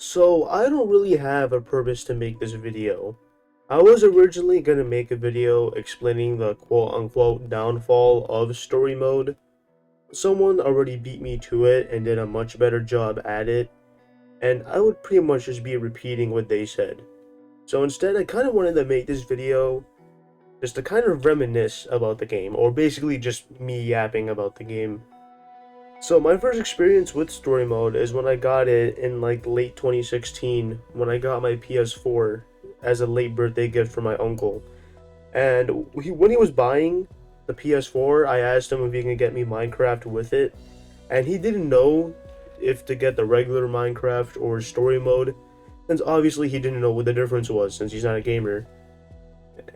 So, I don't really have a purpose to make this video. I was originally gonna make a video explaining the quote-unquote downfall of story mode. Someone already beat me to it and did a much better job at it, and I would pretty much just be repeating what they said. So instead, I kind of wanted to make this video just to kind of reminisce about the game, or basically just me yapping about the game. So my first experience with story mode is when I got it in like late 2016 when I got my PS4 as a late birthday gift from my uncle. And when he was buying the PS4, I asked him if he can get me Minecraft with it, and he didn't know if to get the regular Minecraft or story mode, since obviously he didn't know what the difference was since he's not a gamer.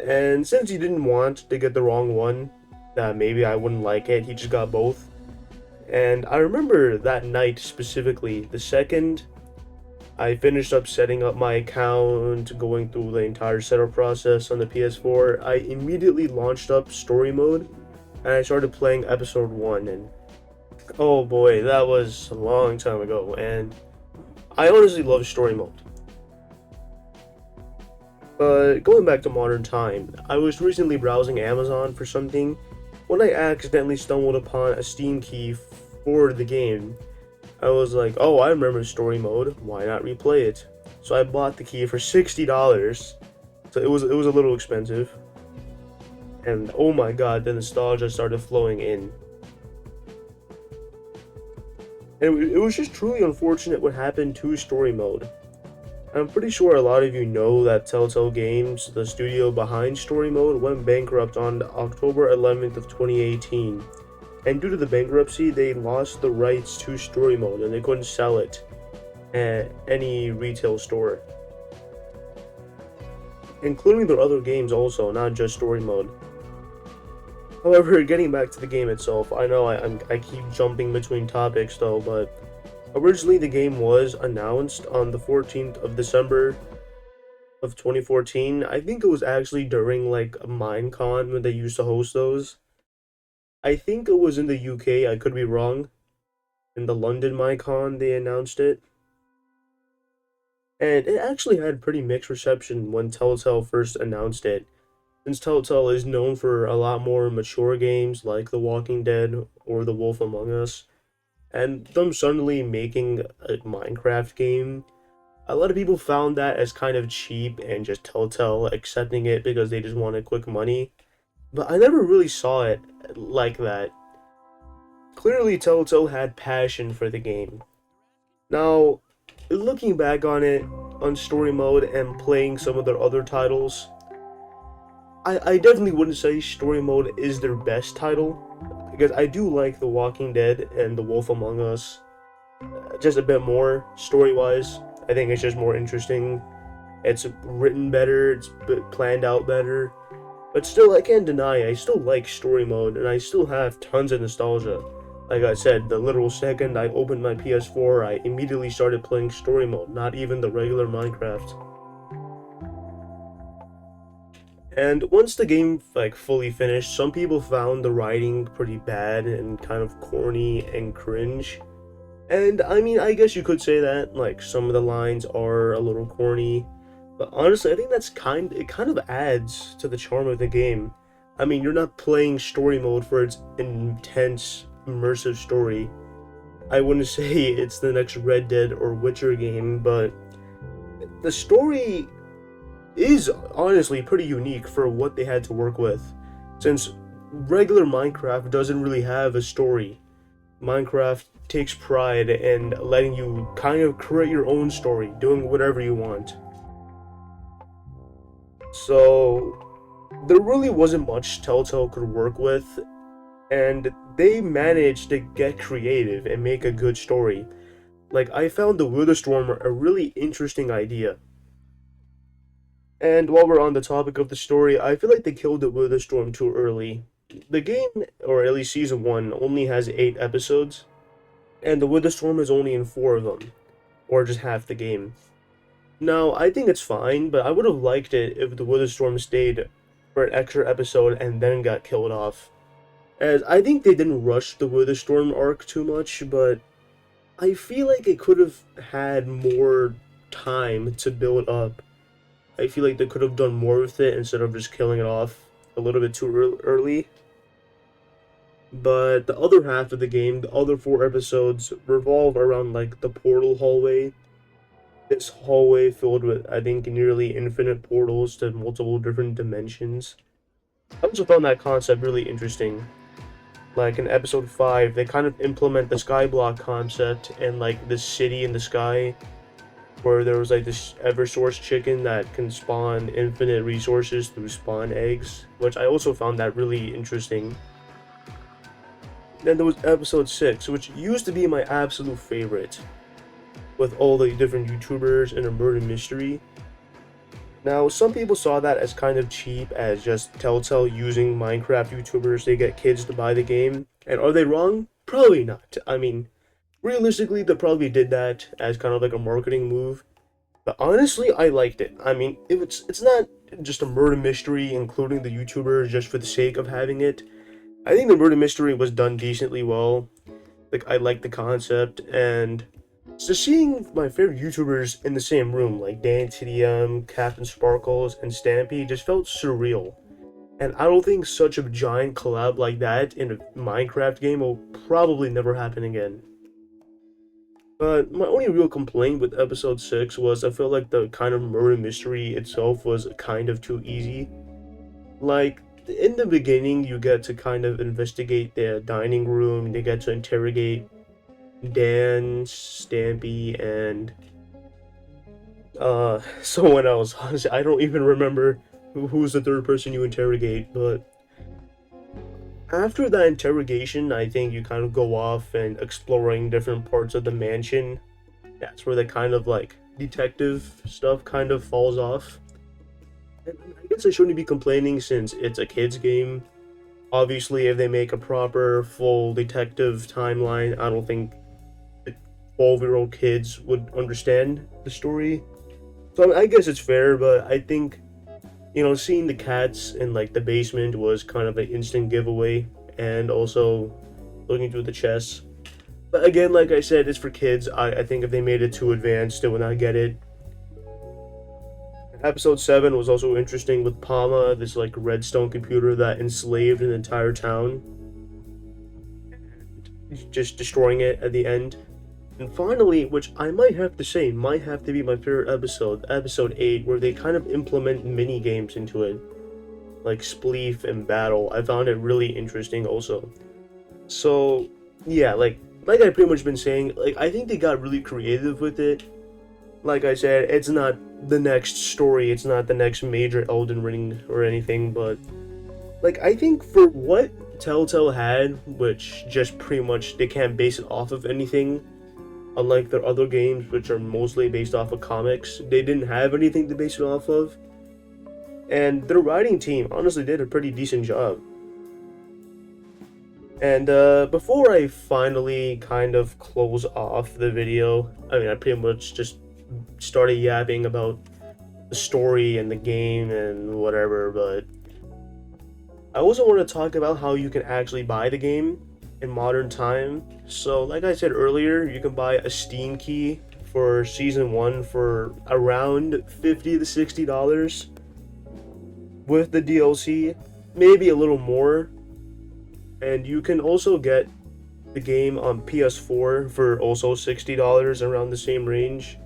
And since he didn't want to get the wrong one, that maybe I wouldn't like it, he just got both. And I remember that night specifically, the second I finished up setting up my account, going through the entire setup process on the PS4, I immediately launched up story mode and I started playing episode 1. And oh boy, that was a long time ago, and I honestly love story mode. But going back to modern time, I was recently browsing Amazon for something when I accidentally stumbled upon a Steam key for the game. I was like, oh, I remember story mode, why not replay it? So I bought the key for $60. So it was a little expensive. And oh my god, the nostalgia started flowing in. And it was just truly unfortunate what happened to story mode. I'm pretty sure a lot of you know that Telltale Games, the studio behind story mode, went bankrupt on October 11th of 2018. And due to the bankruptcy, they lost the rights to story mode and they couldn't sell it at any retail store. Including their other games also, not just story mode. However, getting back to the game itself, I know I keep jumping between topics though, but originally the game was announced on the 14th of December of 2014. I think it was actually during like a Minecon when they used to host those. I think it was in the UK, I could be wrong. In the London Minecon they announced it. And it actually had pretty mixed reception when Telltale first announced it, since Telltale is known for a lot more mature games like The Walking Dead or The Wolf Among Us. And them suddenly making a Minecraft game, a lot of people found that as kind of cheap and just Telltale accepting it because they just wanted quick money. But I never really saw it like that. Clearly, Telltale had passion for the game. Now, looking back on it, on story mode and playing some of their other titles, I definitely wouldn't say story mode is their best title, because I do like The Walking Dead and The Wolf Among Us just a bit more story-wise. I think it's just more interesting. It's written better, it's planned out better. But still, I can't deny I still like story mode, and I still have tons of nostalgia. Like I said, the literal second I opened my PS4, I immediately started playing story mode, not even the regular Minecraft. And once the game fully finished, some people found the writing pretty bad and kind of corny and cringe. And I mean, I guess you could say that, like some of the lines are a little corny, but honestly, I think it kind of adds to the charm of the game. I mean, you're not playing story mode for its intense, immersive story. I wouldn't say it's the next Red Dead or Witcher game, but the story is honestly pretty unique for what they had to work with, since regular Minecraft doesn't really have a story. Minecraft takes pride in letting you kind of create your own story, doing whatever you want. So there really wasn't much Telltale could work with, and they managed to get creative and make a good story. Like, I found the Witherstorm a really interesting idea. And while we're on the topic of the story, I feel like they killed the Witherstorm too early. The game, or at least season 1, only has 8 episodes, and the Witherstorm is only in 4 of them, or just half the game. Now, I think it's fine, but I would have liked it if the Witherstorm stayed for an extra episode and then got killed off. As I think they didn't rush the Witherstorm arc too much, but I feel like it could have had more time to build up. I feel like they could have done more with it instead of just killing it off a little bit too early. But the other half of the game, the other 4 episodes, revolve around like the portal hallway. This hallway filled with, I think, nearly infinite portals to multiple different dimensions. I also found that concept really interesting. Like in episode 5, they kind of implement the skyblock concept and like this city in the sky, where there was like this Eversource chicken that can spawn infinite resources through spawn eggs, which I also found that really interesting. Then there was episode 6, which used to be my absolute favorite, with all the different YouTubers and a murder mystery. Now, some people saw that as kind of cheap, as just Telltale using Minecraft YouTubers to get kids to buy the game. And are they wrong? Probably not. I mean, realistically, they probably did that as kind of like a marketing move. But honestly, I liked it. I mean, it's not just a murder mystery including the YouTubers just for the sake of having it. I think the murder mystery was done decently well. Like, I liked the concept, and so seeing my favorite YouTubers in the same room, like Dan TDM, Captain Sparkles, and Stampy, just felt surreal. And I don't think such a giant collab like that in a Minecraft game will probably never happen again. But my only real complaint with episode 6 was I felt like the kind of murder mystery itself was kind of too easy. Like, in the beginning, you get to kind of investigate the dining room, you get to interrogate Dan, Stampy, and someone else. Honestly, I don't even remember who's the third person you interrogate, but after that interrogation, I think you kind of go off and exploring different parts of the mansion. That's where the kind of like detective stuff kind of falls off. And I guess I shouldn't be complaining since it's a kid's game. Obviously, if they make a proper, full detective timeline, I don't think 12-year-old kids would understand the story. So I guess it's fair, but I think, you know, seeing the cats in like the basement was kind of an instant giveaway, and also looking through the chests. But again, like I said, it's for kids. I think if they made it too advanced, they would not get it. Episode 7 was also interesting with Palma, this like redstone computer that enslaved an entire town, and just destroying it at the end. And finally, which I might have to say might have to be my favorite episode, episode 8, where they kind of implement mini games into it, like Spleef and Battle. I found it really interesting also. So yeah, like I pretty much been saying, like I think they got really creative with it. Like I said, it's not the next story, it's not the next major Elden Ring or anything, but like I think for what Telltale had, which just pretty much they can't base it off of anything, unlike their other games which are mostly based off of comics, they didn't have anything to base it off of. And their writing team honestly did a pretty decent job. And before I finally kind of close off the video, I mean I pretty much just started yapping about the story and the game and whatever, but I also want to talk about how you can actually buy the game in modern time. So like I said earlier, you can buy a Steam key for season 1 for around $50 to $60 with the DLC, maybe a little more. And you can also get the game on PS4 for also $60, around the same range.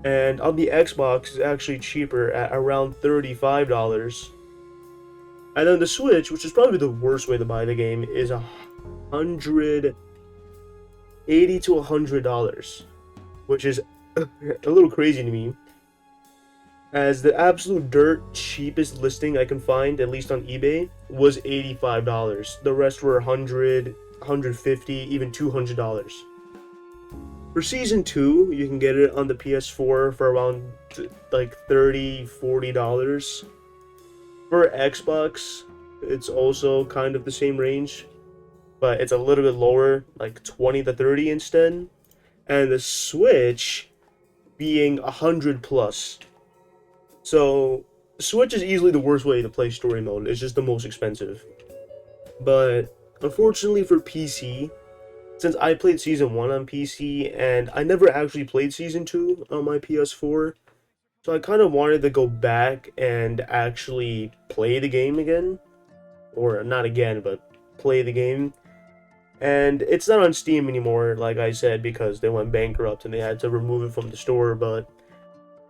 And on the Xbox, it's actually cheaper at around $35. And then the Switch, which is probably the worst way to buy the game, is $180 to $100, which is a little crazy to me. As the absolute dirt cheapest listing I can find, at least on eBay, was $85. The rest were $100, $150, even $200. For Season 2, you can get it on the PS4 for around like $30, $40. For Xbox, it's also kind of the same range, but it's a little bit lower, like $20 to $30 instead. And the Switch being $100 plus. So, Switch is easily the worst way to play story mode. It's just the most expensive. But unfortunately for PC, since I played Season 1 on PC, and I never actually played Season 2 on my PS4, so I kind of wanted to go back and actually play the game again. Or not again, but play the game. And it's not on Steam anymore, like I said, because they went bankrupt and they had to remove it from the store, but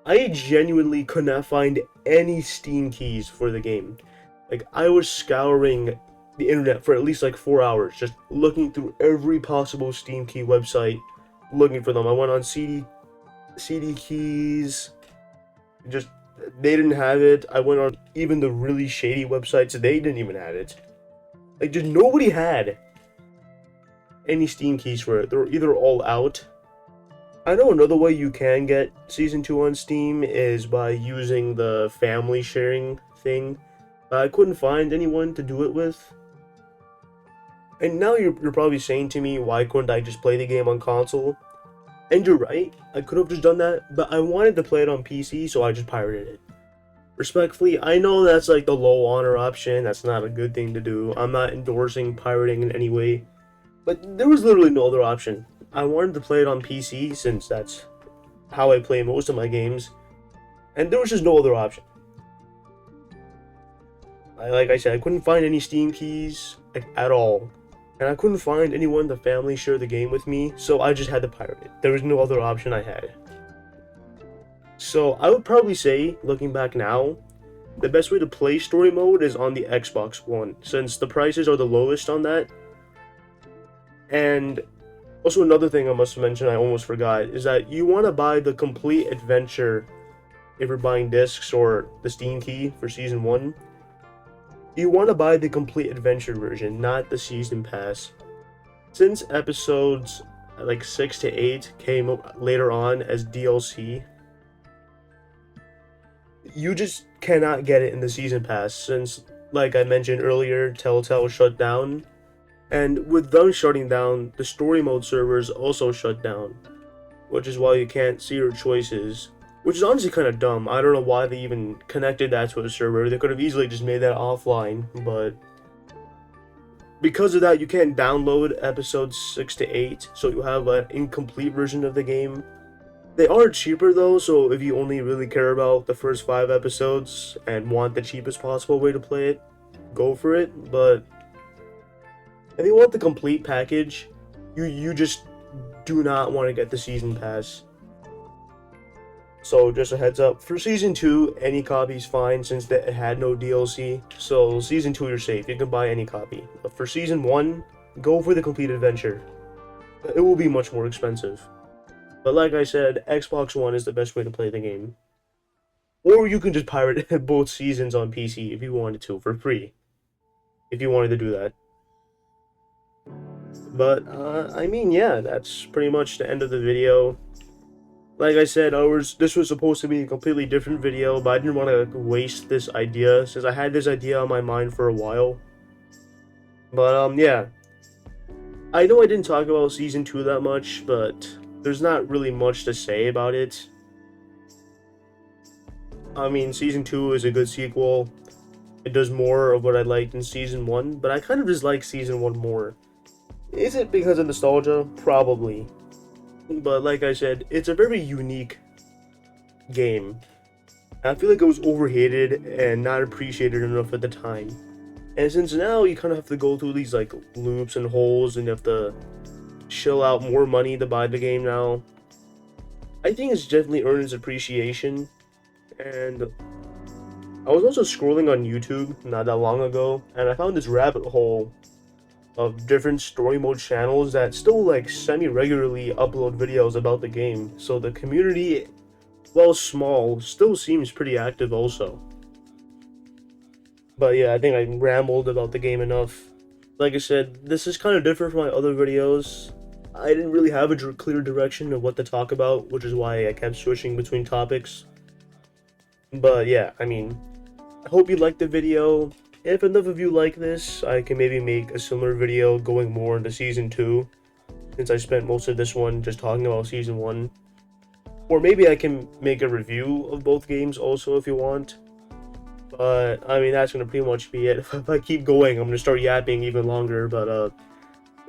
I genuinely could not find any Steam keys for the game. Like, I was scouring the internet for at least like 4 hours, just looking through every possible Steam key website, looking for them. I went on CD keys, just, they didn't have it. I went on even the really shady websites, they didn't even have it. Like, just nobody had any Steam keys for it. They're either all out. I know another way you can get Season 2 on Steam is by using the family sharing thing. I couldn't find anyone to do it with. And now you're probably saying to me, why couldn't I just play the game on console? And you're right, I could have just done that, but I wanted to play it on PC, so I just pirated it. Respectfully, I know that's like the low honor option, that's not a good thing to do. I'm not endorsing pirating in any way, but there was literally no other option. I wanted to play it on PC, since that's how I play most of my games, and there was just no other option. Like I said, I couldn't find any Steam keys, like, at all. And I couldn't find anyone to family share the game with me, so I just had to pirate it. There was no other option I had. So I would probably say, looking back now, the best way to play story mode is on the Xbox One, since the prices are the lowest on that. And also another thing I must mention, I almost forgot, is that you want to buy the complete adventure if you're buying discs or the Steam key for Season 1. You want to buy the complete adventure version, not the season pass. Since episodes like 6 to 8 came later on as DLC, you just cannot get it in the season pass, since, like I mentioned earlier, Telltale shut down. And with them shutting down, the story mode servers also shut down, which is why you can't see your choices. Which is honestly kind of dumb. I don't know why they even connected that to a server. They could have easily just made that offline, but because of that, you can't download episodes 6 to 8, so you have an incomplete version of the game. They are cheaper though, so if you only really care about the first 5 episodes and want the cheapest possible way to play it, go for it. But if you want the complete package, you just do not want to get the season pass. So just a heads up, for Season 2, any copy's fine since it had no DLC. So Season 2, you're safe, you can buy any copy. But for Season 1, go for the complete adventure. It will be much more expensive. But like I said, Xbox One is the best way to play the game. Or you can just pirate both seasons on PC if you wanted to, for free. If you wanted to do that. But, I mean, yeah, that's pretty much the end of the video. Like I said, this was supposed to be a completely different video, but I didn't want to waste this idea, since I had this idea on my mind for a while. But, yeah. I know I didn't talk about Season 2 that much, but there's not really much to say about it. I mean, Season 2 is a good sequel. It does more of what I liked in Season 1, but I kind of just like Season 1 more. Is it because of nostalgia? Probably. But like I said, it's a very unique game. I feel like it was overhated and not appreciated enough at the time. And since now you kind of have to go through these like loops and holes and you have to shell out more money to buy the game now, I think it's definitely earned its appreciation. And I was also scrolling on YouTube not that long ago, and I found this rabbit hole of different story mode channels that still like semi-regularly upload videos about the game. So the community, while small, still seems pretty active also. But yeah, I think I rambled about the game enough. Like I said, this is kind of different from my other videos. I didn't really have a clear direction of what to talk about, which is why I kept switching between topics. But yeah, I mean, I hope you liked the video. If enough of you like this, I can maybe make a similar video going more into Season 2, since I spent most of this one just talking about Season 1. Or maybe I can make a review of both games also if you want. But, I mean, that's going to pretty much be it. If I keep going, I'm going to start yapping even longer. But,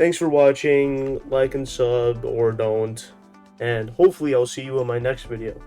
Thanks for watching, like and sub, or don't, and hopefully I'll see you in my next video.